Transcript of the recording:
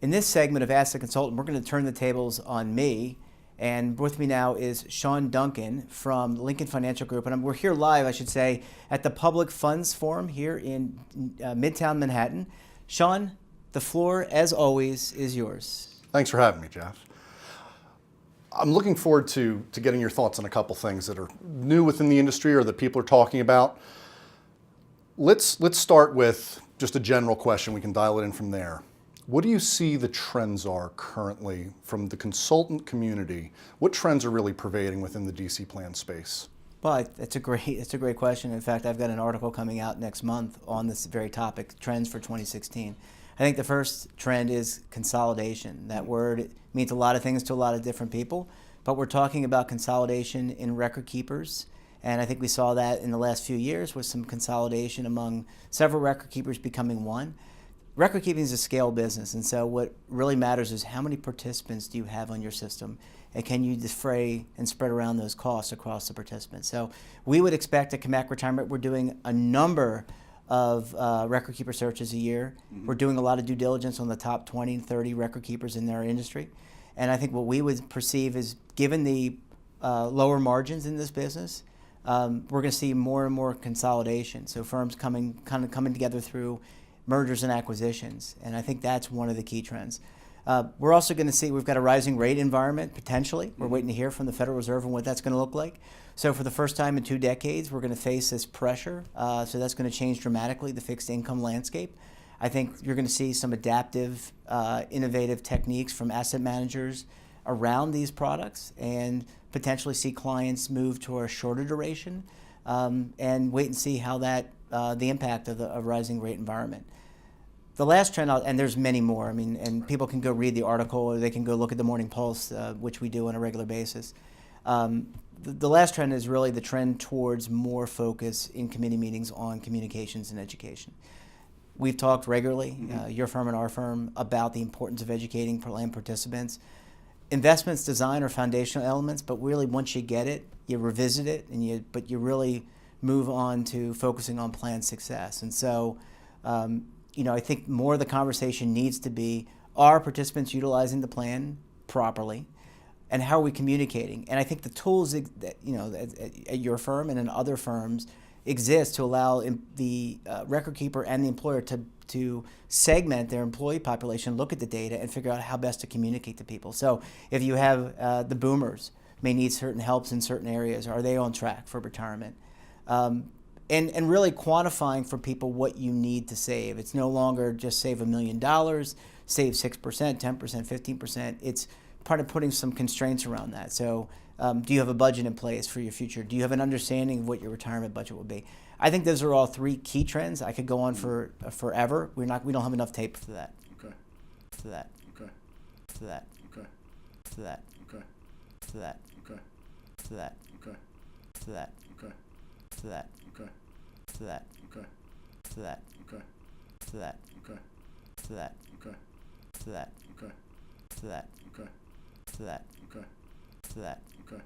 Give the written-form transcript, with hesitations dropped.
In this segment of Ask the Consultant, we're going to turn the tables on me. And with me now is Sean Duncan from Lincoln Financial Group. And we're here live, I should say, at the Public Funds Forum here in Midtown Manhattan. Sean, the floor, as always, is yours. Thanks for having me, Jeff. I'm looking forward to getting your thoughts on a couple things that are new within the industry or that people are talking about. Let's start with just a general question. We can dial it in from there. What do you see the trends are currently from the consultant community? What trends are really pervading within the DC plan space? Well, it's a great question. In fact, I've got an article coming out next month on this very topic, trends for 2016. I think the first trend is consolidation. That word means a lot of things to a lot of different people, but we're talking about consolidation in record keepers. And I think we saw that in the last few years with some consolidation among several record keepers becoming one. Record keeping is a scale business, and so what really matters is how many participants do you have on your system, and can you defray and spread around those costs across the participants. So we would expect at Camac Retirement, we're doing a number of record keeper searches a year. Mm-hmm. We're doing a lot of due diligence on the top 20 and 30 record keepers in their industry. And I think what we would perceive is, given the lower margins in this business, we're going to see more and more consolidation. So firms coming together through mergers and acquisitions, and I think that's one of the key trends. We're also going to see, we've got a rising rate environment, potentially. We're waiting to hear from the Federal Reserve on what that's going to look like. So for the first time in 2 decades, we're going to face this pressure. So that's going to change dramatically the fixed income landscape. I think you're going to see some adaptive, innovative techniques from asset managers around these products, and potentially see clients move to a shorter duration, and wait and see how that, the impact of the rising rate environment. The last trend, and there's many more, I mean, and people can go read the article, or they can go look at the Morning Pulse, which we do on a regular basis. The last trend is really the trend towards more focus in committee meetings on communications and education. We've talked regularly, your firm and our firm, about the importance of educating plan participants. Investments design are foundational elements, but really once you get it, you revisit it, but you really move on to focusing on plan success. And so, I think more of the conversation needs to be, are participants utilizing the plan properly? And how are we communicating? And I think the tools that, at your firm and in other firms exist to allow the record keeper and the employer to segment their employee population, look at the data, and figure out how best to communicate to people. So if you have the boomers may need certain helps in certain areas, are they on track for retirement? And really quantifying for people what you need to save. It's no longer just save $1 million, save 6%, 10%, 15%. It's part of putting some constraints around that. So do you have a budget in place for your future? Do you have an understanding of what your retirement budget will be? I think those are all 3 key trends. I could go on for forever. We don't have enough tape for that. Okay. For that. Okay. For that. Okay. For that. Okay. For that. Okay. For that. Okay. For that. Okay. For that. Okay. For that. Okay. For that. Okay. For that. Okay. For that. Okay. For that. Okay. For that. Okay. For that. Okay. For that. Okay.